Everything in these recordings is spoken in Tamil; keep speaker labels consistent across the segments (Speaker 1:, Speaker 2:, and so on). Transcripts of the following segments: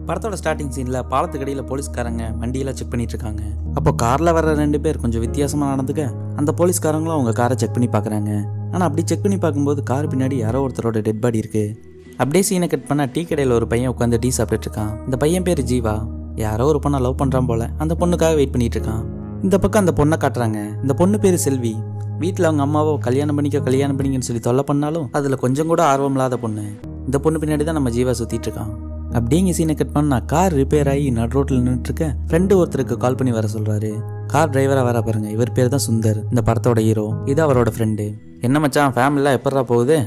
Speaker 1: படத்தோட ஸ்டார்டிங் சீன்ல பாலத்துக்கடியில் போலீஸ்காரங்க வண்டியெல்லாம் செக் பண்ணிட்டு இருக்காங்க. அப்போ கார்ல வர 2 பேர் கொஞ்சம் வித்தியாசமா நடந்துக்க அந்த போலீஸ்காரங்களும் அவங்க காரை செக் பண்ணி பாக்குறாங்க. ஆனா அப்படி செக் பண்ணி பார்க்கும்போது கார் பின்னாடி யாரோ ஒருத்தரோட டெட் பாடி இருக்கு. அப்படியே சீனை கட் பண்ணா டீ கடையில் ஒரு பையன் உட்காந்து டீ சாப்பிட்டுட்டு இருக்கான். இந்த பையன் பேரு ஜீவா. யாரோ ஒரு பொண்ணை லவ் பண்றான் போல, அந்த பொண்ணுக்காக வெயிட் பண்ணிட்டு இருக்கான். இந்த பக்கம் அந்த பொண்ணை காட்டுறாங்க. இந்த பொண்ணு பேரு செல்வி. வீட்டில் அவங்க அம்மாவோ கல்யாணம் பண்ணிக்கன்னு சொல்லி தொல்லை பண்ணாலும் அதுல கொஞ்சம் கூட ஆர்வம் இல்லாத பொண்ணு. இந்த பொண்ணு பின்னாடி தான் நம்ம ஜீவா சுத்திட்டு இருக்கான். அப்படிங்க சீனை கட் பண்ணா கார் ரிப்பேர் ஆகி நடு ரோட்டில் நின்றுட்டு இருக்க ஃப்ரெண்டு ஒருத்தருக்கு கால் பண்ணி வர சொல்றாரு. கார் டிரைவரா வர பாருங்க. இவர் பேர் தான் சுந்தர், இந்த படத்தோட ஹீரோ. இது அவரோட ஃப்ரெண்டு. என்ன மச்சான் ஃபேமிலிலாம் எப்படா போகுது?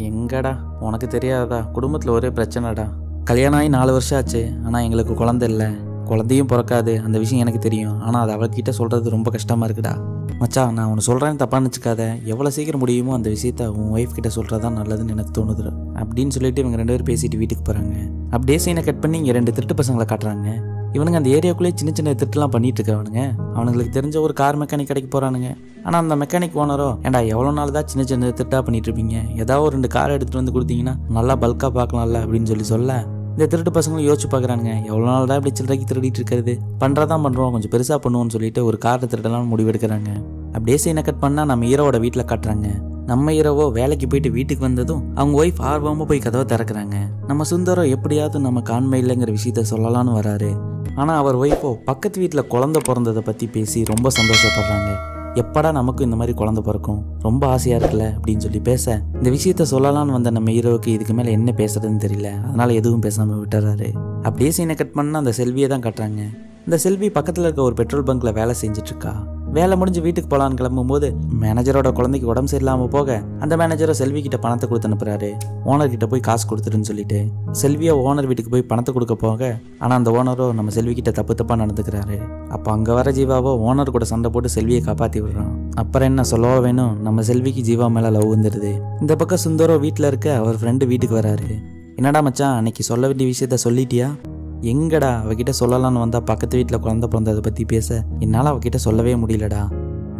Speaker 1: எங்கடா உனக்கு தெரியாதா, குடும்பத்தில் ஒரே பிரச்சனைடா. கல்யாணம் ஆகி 4 வருஷம் ஆச்சு, ஆனால் எங்களுக்கு குழந்தை இல்லை, குழந்தையும் பிறக்காது. அந்த விஷயம் எனக்கு தெரியும், ஆனால் அது அவகிட்ட சொல்கிறது ரொம்ப கஷ்டமாக இருக்குடா. மச்சான் நான் உன்னை சொல்கிறேன்னு தப்பாக நினச்சிக்காத, எவ்வளோ சீக்கிரம் முடியுமோ அந்த விஷயத்த உன் ஒய்ஃப் கிட்ட சொல்கிறதா நல்லதுன்னு எனக்கு தோணுது அப்படின்னு சொல்லிட்டு இவங்க 2 பேரும் பேசிட்டு வீட்டுக்கு போகிறாங்க. அப்படியே சீனை கட் பண்ணி இங்கே 2 திருட்டு பசங்களை காட்டுறாங்க. இவனுங்க அந்த ஏரியாக்குள்ளேயே சின்ன சின்ன திருட்டுலாம் பண்ணிட்டு இருக்கிறவனுங்க. அவனுங்களுக்கு தெரிஞ்ச ஒரு கார் மெக்கானிக் கடைக்கு போகிறானுங்க. ஆனால் அந்த மெக்கானிக் ஓனரோ, ஏன்டா எவ்வளோ நாள் தான் சின்ன சின்ன திருட்டா பண்ணிட்டு இருப்பீங்க, ஏதாவது ஒரு 2 கார் எடுத்துகிட்டு வந்து கொடுத்தீங்கன்னா நல்லா பல்காக பார்க்கலாம்ல அப்படின்னு சொல்ல இந்த திருட்டு பசங்களும் யோசிச்சு பார்க்குறானுங்க. எவ்வளோ நாள் தான் இப்படி சில்லறைக்கு திருடிட்டு இருக்கிறது, பண்ணுறதான் பண்ணுறோம், கொஞ்சம் பெருசாக பண்ணுவோம்னு சொல்லிட்டு ஒரு காரை திருடலாம் முடிவெடுக்கிறாங்க. அப்படியே சீனை கட் பண்ணால் நம்ம ஹீரோவோட வீட்டில் காட்டுறாங்க. நம்ம ஹீரோவோ வேலைக்கு போயிட்டு வீட்டுக்கு வந்ததும் அவங்க ஒய்ஃப் ஆர்வமாக போய் கதவை திறக்கிறாங்க. நம்ம சுந்தரோ எப்படியாவது நம்ம காண்மை இல்லைங்கிற விஷயத்த சொல்லலான்னு வராரு. ஆனால் அவர் ஒய்ஃபோ பக்கத்து வீட்டில் குழந்தை பிறந்ததை பற்றி பேசி ரொம்ப சந்தோஷப்படுறாங்க. எப்படா நமக்கும் இந்த மாதிரி குழந்தை பிறக்கும், ரொம்ப ஆசையாக இருக்குல்ல அப்படின்னு சொல்லி பேச இந்த விஷயத்த சொல்லலான்னு வந்த நம்ம ஹீரோவுக்கு இதுக்கு மேலே என்ன பேசுறதுன்னு தெரியல. அதனால எதுவும் பேசாமல் விட்டுறாரு. அப்படியே சீனை கட் பண்ணால் அந்த செல்வியை தான் காட்டுறாங்க. இந்த செல்வி பக்கத்தில் இருக்க ஒரு பெட்ரோல் பங்க்ல வேலை செஞ்சுட்டு இருக்கா. வேலை முடிஞ்சு வீட்டுக்கு போகலான்னு கிளம்பும்போது மேனேஜரோட குழந்தைக்கு உடம்பு சரியில்லாமல் போக அந்த மேனேஜரை செல்வி கிட்ட பணத்தை கொடுத்து அனுப்புறாரு. ஓனர் கிட்ட போய் காசு கொடுத்துருன்னு சொல்லிட்டு செல்வியா ஓனர் வீட்டுக்கு போய் பணத்தை கொடுக்க போக, ஆனால் அந்த ஓனரோ நம்ம செல்வி கிட்ட தப்பா நடந்துக்கிறாரு. அப்போ அங்கே வர ஜீவாவோ ஓனர் கூட சண்டை போட்டு செல்வியை காப்பாற்றி விடுறான். அப்புறம் என்ன சொல்லவோ வேணும், நம்ம செல்விக்கு ஜீவா மேலே லவ் வந்துடுது. இந்த பக்கம் சுந்தரோ வீட்டில் இருக்க அவர் ஃப்ரெண்டு வீட்டுக்கு வராரு. என்னடா மச்சான் அன்னைக்கு சொல்ல வேண்டிய விஷயத்த சொல்லிட்டியா? எங்கடா அவகிட்ட சொல்லலான்னு வந்தா பக்கத்து வீட்டில் குழந்தை பிறந்ததை பற்றி பேச என்னால் அவகிட்ட சொல்லவே முடியலடா.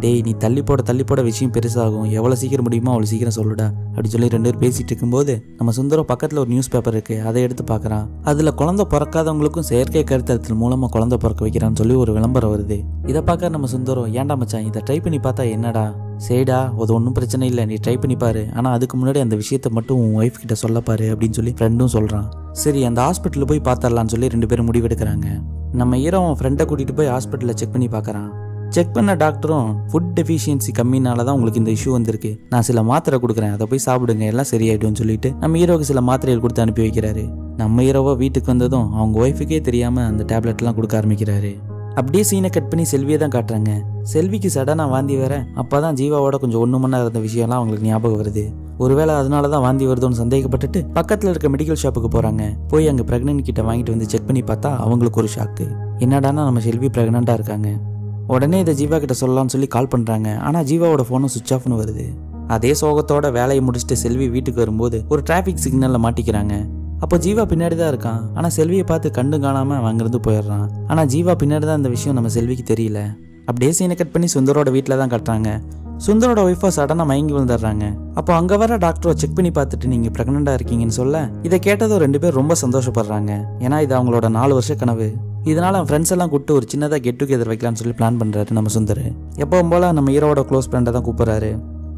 Speaker 1: டேய் நீ தள்ளி போட விஷயம் பெருசாகும், எவ்வளோ சீக்கிரம் முடியுமோ அவ்வளோ சீக்கிரம் சொல்லுடா அப்படி சொல்லி 2 பேர் பேசிட்டு இருக்கும்போது நம்ம சுந்தரம் பக்கத்தில் ஒரு நியூஸ் பேப்பர் இருக்கு, அதை எடுத்து பார்க்குறான். அதில் குழந்தை பிறக்காதவங்களுக்கும் செயற்கை கருத்தரித்தல் மூலமாக குழந்தை பிறக்க வைக்கிறான்னு சொல்லி ஒரு விளம்பரம் வருது. இதை பார்க்க நம்ம சுந்தரம், ஏன்டா மச்சான் இதை ட்ரை பண்ணி பார்த்தா என்னடா? சரிடா அது ஒன்றும் பிரச்சனை இல்லை, நீ ட்ரை பண்ணி பாரு, ஆனால் அதுக்கு முன்னாடி அந்த விஷயத்தை மட்டும் உன் ஒய்ஃப் கிட்ட சொல்லப்பாரு அப்படின்னு சொல்லி ஃப்ரெண்டும் சொல்கிறான். சரி அந்த ஹாஸ்பிட்டலில் போய் பார்த்தரலான்னு சொல்லி 2 பேரும் முடிவெடுக்கிறாங்க. நம்ம ஹீரோ அவன் ஃப்ரெண்டை கூட்டிகிட்டு போய் ஹாஸ்பிட்டலில் செக் பண்ணி பார்க்குறான். செக் பண்ண டாக்டரும் ஃபுட் டெஃபிஷியன்சி கம்மினால தான் உங்களுக்கு இந்த இஷ்யூ வந்திருக்கு, நான் சில மாத்திரை கொடுக்குறேன், அதை போய் சாப்பிடுங்க எல்லாம் சரியாயிடும்னு சொல்லிட்டு நம்ம ஹீரோவுக்கு சில மாத்திரைகள் கொடுத்து அனுப்பி வைக்கிறாரு. நம்ம ஹீரோவோ வீட்டுக்கு வந்ததும் அவங்க ஒய்ஃபுக்கே தெரியாமல் அந்த டேப்லெட்லாம் கொடுக்க ஆரம்பிக்கிறாரு. அப்படியே சீனை கட் பண்ணி செல்வியை தான் காட்டுறாங்க. செல்விக்கு சடனாக வாந்தி வர அப்போதான் ஜீவாவோட கொஞ்சம் 1 மணி நேரம் இருந்த விஷயம்லாம் அவங்களுக்கு ஞாபகம் வருது. ஒருவேளை அதனால தான் வாந்தி வருதோன்னு சந்தேகப்பட்டுட்டு பக்கத்தில் இருக்க மெடிக்கல் ஷாப்புக்கு போகிறாங்க. போய் அங்கே ப்ரெக்னென்ட் கிட்ட வாங்கிட்டு வந்து செக் பண்ணி பார்த்தா அவங்களுக்கு ஒரு ஷாக்கு. என்னடானா நம்ம செல்வி ப்ரெக்னெண்ட்டாக இருக்காங்க. உடனே இதை ஜீவா கிட்ட சொல்லலாம்னு சொல்லி கால் பண்ணுறாங்க. ஆனால் ஜீவாவோட ஃபோனும் சுவிட்ச் ஆஃப்னு வருது. அதே சோகத்தோட வேலையை முடிச்சுட்டு செல்வி வீட்டுக்கு வரும்போது ஒரு டிராஃபிக் சிக்னலில் மாட்டிக்கிறாங்க. அப்போ ஜீவா பின்னாடி தான் இருக்கான். ஆனால் செல்வியை பார்த்து கண்டு காணாமல் அங்கிருந்து போயிடுறான். ஆனால் ஜீவா பின்னாடி தான் இந்த விஷயம் நம்ம செல்விக்கு தெரியல. அப்படியே சீனை கட் பண்ணி சுந்தரோட வீட்டில் தான் கட்டுறாங்க. சுந்தரோட ஒய்ஃபா சடனாக மயங்கி விழுந்துடுறாங்க. அப்போ அங்கே வர டாக்டரை செக் பண்ணி பார்த்துட்டு நீங்கள் ப்ரெக்னெண்ட்டாக இருக்கீங்கன்னு சொல்ல இதை கேட்டதும் 2 பேர் ரொம்ப சந்தோஷப்படுறாங்க. ஏன்னா இது அவங்களோட 4 வருஷ கனவு. இதனால அவன் ஃப்ரெண்ட்ஸ் எல்லாம் கூப்பிட்டு ஒரு சின்னதாக கெட் டுகெதர் வைக்கலாம்னு சொல்லி பிளான் பண்ணுறாரு நம்ம சுந்தர். எப்பவும் போல நம்ம ஹீரோவோட க்ளோஸ் ஃப்ரெண்டை தான் கூப்பிட்றாரு.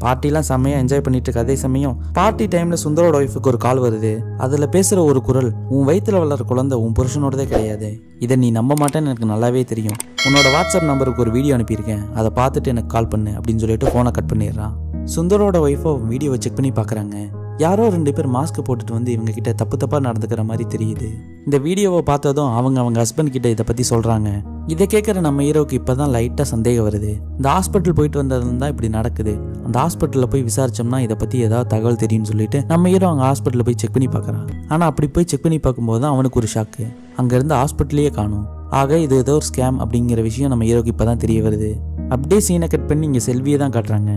Speaker 1: பார்ட்டிலாம் செம்மையாக என்ஜாய் பண்ணிட்டு இருக்க அதே சமயம் பார்ட்டி டைமில் சுந்தரோட ஒய்ஃபுக்கு ஒரு கால் வருது. அதில் பேசுகிற ஒரு குரல், உன் வயிற்றில் வளர்ற குழந்தை உன் புருஷனோடதே கிடையாது, இதை நீ நம்ப மாட்டேன்னு எனக்கு நல்லாவே தெரியும், உன்னோட வாட்ஸ்அப் நம்பருக்கு ஒரு வீடியோ அனுப்பியிருக்கேன், அதை பார்த்துட்டு எனக்கு கால் பண்ணு அப்படின்னு சொல்லிட்டு ஃபோனை கட் பண்ணிடுறான். சுந்தரோட ஒய்ஃபோ வீடியோவை செக் பண்ணி பார்க்குறாங்க. யாரோ 2 பேர் மாஸ்க் போட்டுட்டு வந்து இவங்க கிட்ட தப்பா நடந்துக்கிற மாதிரி தெரியுது. இந்த வீடியோவை பார்த்ததும் அவங்க ஹஸ்பண்ட் கிட்ட இதை பற்றி சொல்கிறாங்க. இதை கேட்குற நம்ம ஹீரோவுக்கு இப்போ தான் லைட்டாக சந்தேகம் வருது. இந்த ஹாஸ்பிட்டல் போயிட்டு வந்ததுன்னு தான் இப்படி நடக்குது, அந்த ஹாஸ்பிட்டலில் போய் விசாரிச்சோம்னா இதை பற்றி ஏதாவது தகவல் தெரியும்னு சொல்லிட்டு நம்ம ஹீரோ அங்கே ஹாஸ்பிட்டலில் போய் செக் பண்ணி பார்க்குறான். ஆனால் அப்படி போய் செக் பண்ணி பார்க்கும்போது தான் அவனுக்கு ஒரு ஷாக்கு, அங்கேருந்து ஹாஸ்பிட்டலையே காணும். ஆக இது ஏதோ ஒரு ஸ்கேம் அப்படிங்கிற விஷயம் நம்ம ஹீரோக்கு இப்போ தான் தெரிய வருது. அப்படியே சீனை கட் பண்ணி இங்கே செல்வியை தான் காட்டுறாங்க.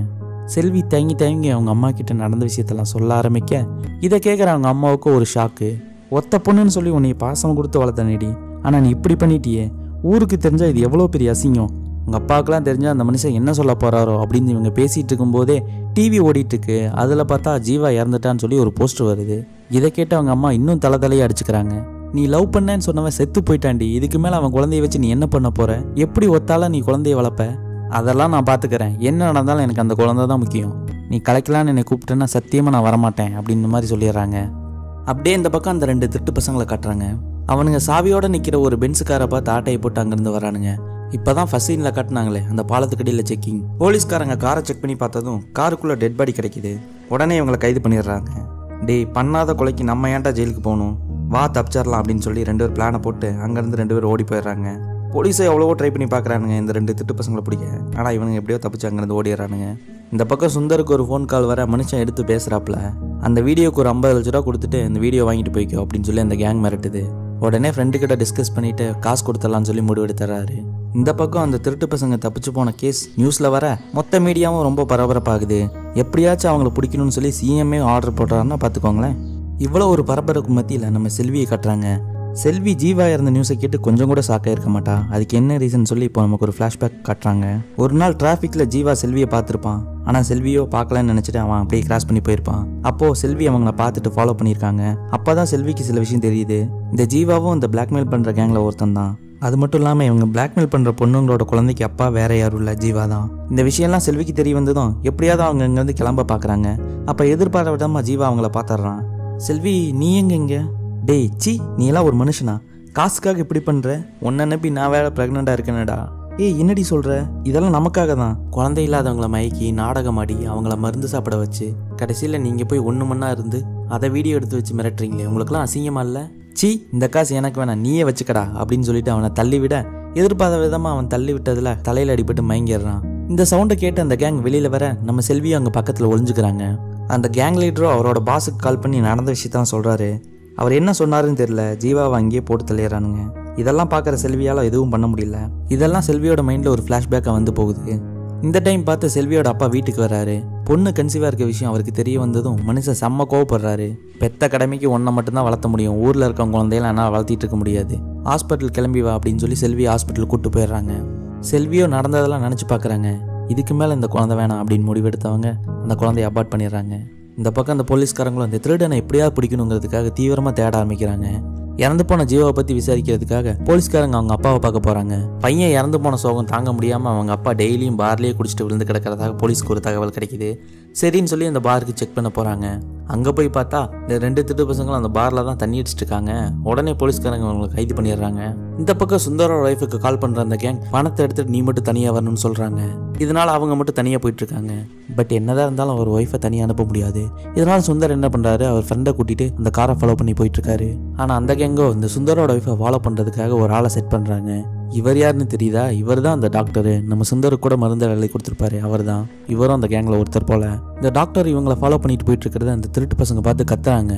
Speaker 1: செல்வி தயங்கி அவங்க அம்மா கிட்ட நடந்த விஷயத்தெல்லாம் சொல்ல ஆரம்பிக்க இதை கேட்குற அவங்க அம்மாவுக்கு ஒரு ஷாக்கு. ஒத்த பொண்ணுன்னு சொல்லி உன்னை பாசம் கொடுத்து வளர்த்தனேடி, ஆனால் நீ இப்படி பண்ணிட்டியே, ஊருக்கு தெரிஞ்சால் இது எவ்வளோ பெரிய அசிங்கம், உங்கள் அப்பாவுக்குலாம் தெரிஞ்சால் அந்த மனுஷன் என்ன சொல்ல போகிறாரோ அப்படின்னு இவங்க பேசிகிட்டு இருக்கும்போதே டிவி ஓடிட்டுருக்கு. அதில் பார்த்தா ஜீவா இறந்துட்டான்னு சொல்லி ஒரு போஸ்டர் வருது. இதை கேட்டு அவங்க அம்மா இன்னும் தலையை அடிச்சுக்கிறாங்க. நீ லவ் பண்ணேன்னு சொன்னவன் செத்து போயிட்டாண்டி. இதுக்கு மேலே அவன் குழந்தைய வச்சு நீ என்ன பண்ண போற? எப்படி ஒத்தால நீ குழந்தைய வளர்ப்ப? அதெல்லாம் நான் பார்த்துக்கிறேன். என்ன நடந்தாலும் எனக்கு அந்த குழந்தை தான் முக்கியம். நீ கலைக்கலான்னு என்னை கூப்பிட்டேன்னா சத்தியமாக நான் வரமாட்டேன் அப்படின்ற மாதிரி சொல்லிடுறாங்க. அப்படியே இந்த பக்கம் அந்த 2 திருட்டு பசங்களை காட்டுறாங்க. அவனுங்க சாவியோடு நிற்கிற ஒரு பென்ஸுக்காரை பார்த்து ஆட்டையை போட்டு அங்கேருந்து வரானுங்க. இப்போ தான் ஃபர்ஸ்ட் சீனில் காட்டினாங்களே அந்த பாலத்துக்கடியில் செக்கிங். போலீஸ்காரங்க காரை செக் பண்ணி பார்த்ததும் காருக்குள்ளே டெட் பாடி கிடைக்கிது. உடனே இவங்களை கைது பண்ணிடுறாங்க. டேய், பண்ணாத கொலைக்கு நம்ம ஏன்டா ஜெயிலுக்கு போகணும், வா தப்பிச்சிடலாம் அப்படின்னு சொல்லி 2 பேர் பிளானை போட்டு அங்கேருந்து 2 பேர் ஓடி போயிடுறாங்க. போலீஸை எவ்வளவோ ட்ரை பண்ணி பார்க்குறானுங்க இந்த 2 திட்டு பசங்களை பிடிக்க. ஆனால் இவனுங்க எப்படியோ தப்பிச்சு அங்கேருந்து ஓடிடுறானுங்க. இந்த பக்கம் சுந்தருக்கு ஒரு ஃபோன் கால் வர மனுஷன் எடுத்து பேசுகிறாப்புல. அந்த வீடியோக்கு ஒரு 50 லட்ச ரூபா கொடுத்துட்டு இந்த வீடியோ வாங்கிட்டு போய்க்கோ அப்படின்னு சொல்லி அந்த கேங் மிரட்டுது. உடனே ஃப்ரெண்டுக்கிட்ட டிஸ்கஸ் பண்ணிவிட்டு காசு கொடுத்துடலான்னு சொல்லி முடிவெடுத்துறாரு. இந்த பக்கம் அந்த திருட்டு பசங்க தப்பிச்சு போன கேஸ் நியூஸில் வர மொத்த மீடியாவும் ரொம்ப பரபரப்பாகுது. எப்படியாச்சும் அவங்கள பிடிக்கணும்னு சொல்லி சிஎம்ஏ ஆர்டர் போடுறாருன்னா பார்த்துக்கோங்களேன். இவ்வளோ ஒரு பரபரப்பு மத்தியில் நம்ம செல்வியை காட்டுறாங்க. செல்வி ஜீவா இருந்த நியூஸை கேட்டு கொஞ்சம் கூட ஷாக்காக இருக்க மாட்டா. அதுக்கு என்ன ரீசன் சொல்லி இப்போ நமக்கு ஒரு ஃப்ளாஷ்பேக் காட்டுறாங்க. ஒரு நாள் டிராஃபிக்கில் ஜீவா செல்வியை பார்த்துருப்பான். ஆனால் செல்வியோ பார்க்கலன்னு நினச்சிட்டு அவன் அப்படியே கிராஸ் பண்ணி போயிருப்பான். அப்போது செல்வி அவங்கள பார்த்துட்டு ஃபாலோ பண்ணியிருக்காங்க. அப்போ தான் செல்விக்கு சில விஷயம் தெரியுது. இந்த ஜீவாவும் இந்த பிளாக்மெயில் பண்ணுற கேங்கில் ஒருத்தன் தான். அது மட்டும் இல்லாமல் இவங்க பிளாக்மெயில் பண்ணுற பொண்ணுங்களோட குழந்தைக்கு அப்பா வேற யாரும் இல்லை, ஜீவா தான். இந்த விஷயம்லாம் செல்விக்கு தெரிய வந்ததும் எப்படியாவது அவங்க இங்கேருந்து கிளம்ப பார்க்குறாங்க. அப்போ எதிர்பார்த்த விதமாக ஜீவா அவங்கள பார்த்துட்றான். செல்வி, நீ எங்க? டேய் சி, நீ எல்லாம் ஒரு மனுஷனா? காசுக்காக இப்படி பண்ணுற? உன்னை நம்பி நான் வேற ப்ரெக்னெண்ட்டாக இருக்கேனடா. ஏய், என்னடி சொல்கிற? இதெல்லாம் நமக்காக தான். குழந்தை இல்லாதவங்கள மயக்கி நாடகம் ஆடி அவங்கள மருந்து சாப்பிட வச்சு கடைசியில் நீங்கள் போய் 1 மணி நேரம் இருந்து அதை வீடியோ எடுத்து வச்சு மிரட்டுறீங்களே, உங்களுக்குலாம் அசிங்கமா இல்லை? சி, இந்த காசு எனக்கு வேணாம், நீயே வச்சுக்கடா அப்படின்னு சொல்லிட்டு அவனை தள்ளிவிட எதிர்பார்த்த விதமாக அவன் தள்ளி விட்டதில் தலையில் அடிபட்டு மயங்கிடுறான். இந்த சவுண்டை கேட்டு அந்த கேங் வெளியில் வர நம்ம செல்வியும் அங்கே பக்கத்தில் ஒளிஞ்சுக்கிறாங்க. அந்த கேங் லீடரும் அவரோட பாஸுக்கு கால் பண்ணி நடந்த விஷயத்தான் சொல்கிறாரு. அவர் என்ன சொன்னாருன்னு தெரியல, ஜீவாவை அங்கேயே போட்டு தள்ளிடுறானுங்க. இதெல்லாம் பார்க்குற செல்வியால் எதுவும் பண்ண முடியல. இதெல்லாம் செல்வியோட மைண்டில் ஒரு ஃப்ளாஷ்பேக்காக வந்து போகுது. இந்த டைம் பார்த்து செல்வியோட அப்பா வீட்டுக்கு வர்றாரு. பொண்ணு கன்சீவாக இருக்க விஷயம் அவருக்கு தெரிய வந்ததும் மனுஷன் செம்ம கோவப்படுறாரு. பெத்த கடமைக்கு ஒன்றை மட்டும்தான் வளர்த்த முடியும், ஊரில் இருக்கவங்க குழந்தையெல்லாம் என்னால் வளர்த்திட்டு இருக்க முடியாது, ஹாஸ்பிட்டல் கிளம்பி வா அப்படின்னு சொல்லி செல்வி ஹாஸ்பிட்டல் கூப்பிட்டு போயிடுறாங்க. செல்வியோ நடந்ததெல்லாம் நினச்சி பார்க்குறாங்க. இதுக்கு மேலே இந்த குழந்தை வேணாம் அப்படின்னு முடிவெடுத்தவங்க அந்த குழந்தைய அபார்ட் பண்ணிடுறாங்க. இந்த பக்கம் அந்த போலீஸ்காரங்களும் அந்த திருடனை எப்படியாவது பிடிக்கணுங்கிறதுக்காக தீவிரமாக தேட ஆரம்பிக்கிறாங்க. இறந்து போன ஜீவாவை பற்றி விசாரிக்கிறதுக்காக போலீஸ்காரங்க அவங்க அப்பாவை பார்க்க போகிறாங்க. பையன் இறந்து போன சோகம் தாங்க முடியாமல் அவங்க அப்பா டெய்லியும் பார்லேயே குடிச்சிட்டு விழுந்து கிடக்கிறதாக போலீஸ்க்கு ஒரு தகவல் கிடைக்குது. சரின்னு சொல்லி அந்த பாருக்கு செக் பண்ண போகிறாங்க. அங்கே போய் பார்த்தா இந்த 2 திருட்டு பசங்களும் அந்த பாரில் தான் தண்ணி அடிச்சிட்டு இருக்காங்க. உடனே போலீஸ்காரங்க அவங்களை கைது பண்ணிடுறாங்க. இந்த பக்கம் சுந்தரோட ஒய்ஃபுக்கு கால் பண்ணுற அந்த கேங் பணத்தை எடுத்துட்டு நீ மட்டும் தனியாக வரணும்னு சொல்கிறாங்க. இதனால் அவங்க மட்டும் தனியாக போயிட்டுருக்காங்க. பட் என்னதான் இருந்தாலும் அவர் ஒய்ஃபை தனியாக அனுப்ப முடியாது. இதனால் சுந்தர் என்ன பண்ணுறாரு, அவர் ஃப்ரெண்டை கூட்டிகிட்டு அந்த காரை ஃபாலோ பண்ணி போயிட்டுருக்காரு. ஆனால் அந்த கேங்கோ இந்த சுந்தரோட ஒய்ஃபை ஃபாலோ பண்ணுறதுக்காக ஒரு ஆளை செட் பண்ணுறாங்க. இவர் யாருன்னு தெரியுதா? இவர் தான் அந்த டாக்டரு, நம்ம சுந்தருக்கு கூட மருந்து வேலை கொடுத்துருப்பாரு அவர் தான். இவரும் அந்த கேங்கில் ஒருத்தர் போல. இந்த டாக்டர் இவங்களை ஃபாலோ பண்ணிட்டு போயிட்டு இருக்கிறத அந்த திருட்டு பசங்க பார்த்து கத்துறாங்க.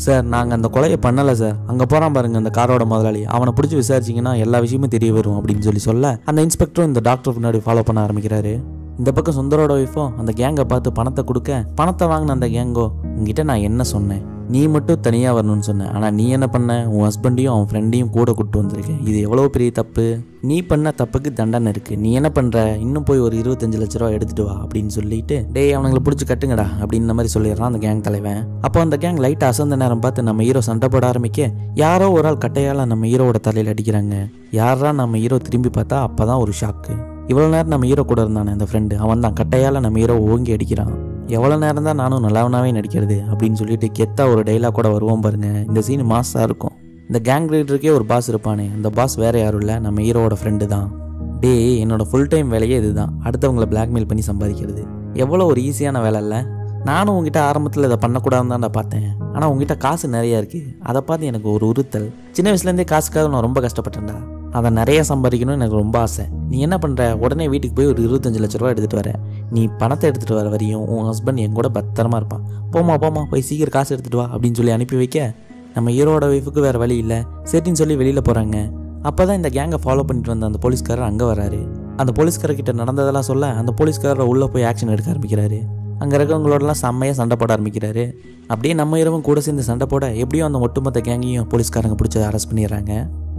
Speaker 1: சார், நாங்கள் அந்த கொலையை பண்ணலை சார், அங்கே போகிறான் பாருங்க அந்த காரோட முதலாளி, அவனை பிடிச்சி விசாரிச்சிங்கன்னா எல்லா விஷயமும் தெரிய வரும் அப்படின்னு சொல்ல அந்த இன்ஸ்பெக்டரும் இந்த டாக்டர் முன்னாடி ஃபாலோ பண்ண ஆரம்பிக்கிறாரு. இந்த பக்கம் சுந்தரோட ஒய்ஃபும் அந்த கேங்கை பார்த்து பணத்தை கொடுக்க பணத்தை வாங்கின அந்த கேங்கோ, உங்ககிட்ட நான் என்ன சொன்னேன், நீ மட்டும் தனியாக வரணும்னு சொன்னேன், ஆனால் நீ என்ன பண்ண, உன் ஹஸ்பண்டையும் அவன் ஃப்ரெண்டையும் கூட கூப்பிட்டு வந்திருக்கேன், இது எவ்வளோ பெரிய தப்பு, நீ பண்ண தப்புக்கு தண்டனை இருக்குது, நீ என்ன பண்ணுற, இன்னும் போய் ஒரு 25 லட்ச ரூபா எடுத்துட்டு வா அப்படின்னு சொல்லிட்டு டேய் அவனுங்களை பிடிச்சி கட்டுங்கடா அப்படின்ற மாதிரி சொல்லிடுறான் அந்த கேங் தலைவன். அப்போ அந்த கேங் லைட்டாக அசந்த நேரம் பார்த்து நம்ம ஹீரோ சண்டை போட ஆரம்பிக்க யாரோ ஒரு ஆள் கட்டையால் நம்ம ஹீரோவோட தலையில் அடிக்கிறாங்க. யாரா நம்ம ஹீரோ திரும்பி பார்த்தா அப்போ தான் ஒரு ஷாக்கு. இவ்வளோ நேரம் நம்ம ஹீரோ கூட இருந்தானே அந்த ஃப்ரெண்டு, அவன் தான் கட்டையால் நம்ம ஹீரோ ஓங்கி அடிக்கிறான். எவ்வளோ நேரம் தான் நானும் நல்லவனாவே நடிக்கிறது அப்படின்னு சொல்லிட்டு கெத்தா ஒரு டைலாக் கூட வருவோம் பாருங்க. இந்த சீன் மாஸாக இருக்கும். இந்த கேங் லீடருக்கே ஒரு பாஸ் இருப்பானே, அந்த பாஸ் வேற யாரும் இல்லை, நம்ம ஹீரோவோட ஃப்ரெண்டு தான். டே, என்னோட ஃபுல் டைம் வேலையே இதுதான், அடுத்தவங்களை பிளாக்மெயில் பண்ணி சம்பாதிக்கிறது. எவ்வளோ ஒரு ஈஸியான வேலை இல்லை. நானும் உங்ககிட்ட ஆரம்பத்தில் இதை பண்ணக்கூடாதுன்னு தான் பார்த்தேன், ஆனால் உங்ககிட்ட காசு நிறையா இருக்குது, அதை பார்த்து எனக்கு ஒரு உறுத்தல். சின்ன வயசுலேருந்தே காசுக்காக நான் ரொம்ப கஷ்டப்பட்டேன்டா, அதை நிறைய சம்பாதிக்கணும்னு எனக்கு ரொம்ப ஆசை. நீ என்ன பண்ணுற, உடனே வீட்டுக்கு போய் ஒரு 25 லட்ச ரூபா எடுத்துகிட்டு வர, நீ பணத்தை எடுத்துகிட்டு வர வரையும் உன் ஹஸ்பண்ட் என் கூட பத்திரமா இருப்பான், போமா போய் சீக்கிரம் காசு எடுத்துகிட்டு வா அப்படின்னு சொல்லி அனுப்பி வைக்க நம்ம ஹீரோட ஒய்ஃபுக்கு வேறு வழி இல்லை, சரின்னு சொல்லி வெளியில் போகிறாங்க. அப்போ தான் இந்த கேங்கை ஃபாலோ பண்ணிட்டு வந்த அந்த போலீஸ்காரர் அங்கே வராரு. அந்த போலீஸ்காரர்கிட்ட நடந்ததெல்லாம் சொல்ல அந்த போலீஸ்காரரை உள்ளே போய் ஆக்ஷன் எடுக்க ஆரம்பிக்கிறாரு. அங்கே இருக்கவங்களோடலாம் செம்மையாக சண்டை போட ஆரம்பிக்கிறாரு. அப்படியே நம்ம இரவும் கூட சேர்ந்து சண்டை போட எப்படியும் அந்த ஒட்டுமொத்த கேங்கையும் போலீஸ்காரங்க பிடிச்சி அரெஸ்ட் பண்ணிடுறாங்க.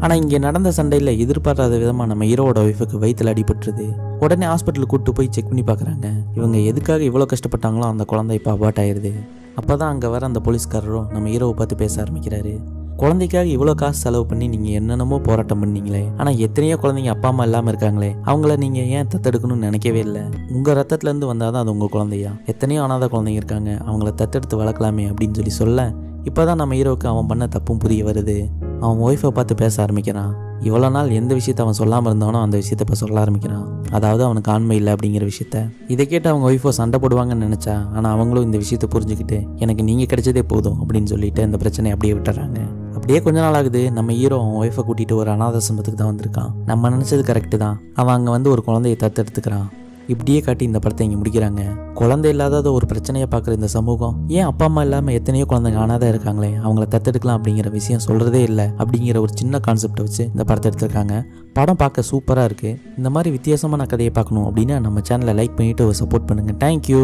Speaker 1: ஆனால் இங்கே நடந்த சண்டையில் எதிர்பாராத விதமாக நம்ம ஹீரோவோட ஒய்ஃபுக்கு வயிற்றில் அடிபட்டுருது. உடனே ஹாஸ்பிட்டலுக்கு கூப்பிட்டு போய் செக் பண்ணி பார்க்குறாங்க. இவங்க எதுக்காக இவ்வளோ கஷ்டப்பட்டாங்களோ அந்த குழந்தை இப்போ அபார்ட் ஆயிடுது. அப்போ தான் அங்கே வர அந்த போலீஸ்காரரும் நம்ம ஹீரோவை பார்த்து பேச ஆரம்பிக்கிறாரு. குழந்தைக்காக இவ்வளோ காசு செலவு பண்ணி நீங்கள் என்னென்னமோ போராட்டம் பண்ணீங்களே, ஆனால் எத்தனையோ குழந்தைங்க அப்பா அம்மா இல்லாமல் இருக்காங்களே, அவங்கள நீங்கள் ஏன் தத்தெடுக்கணும்னு நினைக்கவே இல்லை? உங்கள் ரத்தத்துலேருந்து வந்தால் தான் அது உங்கள் குழந்தையா? எத்தனையோ அனாதை குழந்தைங்க இருக்காங்க, அவங்கள தத்தெடுத்து வளர்க்கலாமே அப்படின்னு சொல்லி சொல்ல, இப்போ தான் நம்ம ஹீரோவுக்கு அவன் பண்ண தப்பும் புரிய வருது. அவன் ஒய்ஃபை பார்த்து பேச ஆரம்பிக்கிறான். இவ்வளோ நாள் எந்த விஷயத்த அவன் சொல்லாமல் இருந்தானோ அந்த விஷயத்த இப்போ சொல்ல ஆரம்பிக்கிறான். அதாவது அவனுக்கு ஆண்மை இல்லை அப்படிங்கிற விஷயத்த. இதை கேட்டு அவங்க ஒய்ஃபோ சண்டை போடுவாங்கன்னு நினச்சா, ஆனால் அவங்களும் இந்த விஷயத்தை புரிஞ்சுக்கிட்டு எனக்கு நீங்கள் கிடைச்சதே போதும் அப்படின்னு சொல்லிட்டு இந்த பிரச்சனையை அப்படியே விட்டுறாங்க. அப்படியே கொஞ்ச நாள் ஆகுது. நம்ம ஹீரோ அவன் ஒய்ஃபை கூட்டிகிட்டு ஒரு அனாதாசிரமத்துக்கு தான் வந்திருக்கான். நம்ம நினச்சது கரெக்டு தான். அவன் அங்கே வந்து ஒரு குழந்தையை தத்தெடுத்துக்கிறான். இப்படியே காட்டி இந்த படத்தை இங்கே முடிக்கிறாங்க. குழந்தை இல்லாத ஒரு பிரச்சனையை பார்க்குற இந்த சமூகம் ஏன் அப்பா அம்மா இல்லாமல் எத்தனையோ குழந்தைங்க ஆனாதான் இருக்காங்களே, அவங்கள தத்தெடுக்கலாம் அப்படிங்கிற விஷயம் சொல்கிறதே இல்லை அப்படிங்கிற ஒரு சின்ன கான்செப்டை வச்சு இந்த படத்தை எடுத்திருக்காங்க. படம் பார்க்க சூப்பராக இருக்குது. இந்த மாதிரி வித்தியாசமான கதையை பார்க்கணும் அப்படின்னா நம்ம சேனலை லைக் பண்ணிவிட்டு சப்போர்ட் பண்ணுங்கள். தேங்க்யூ.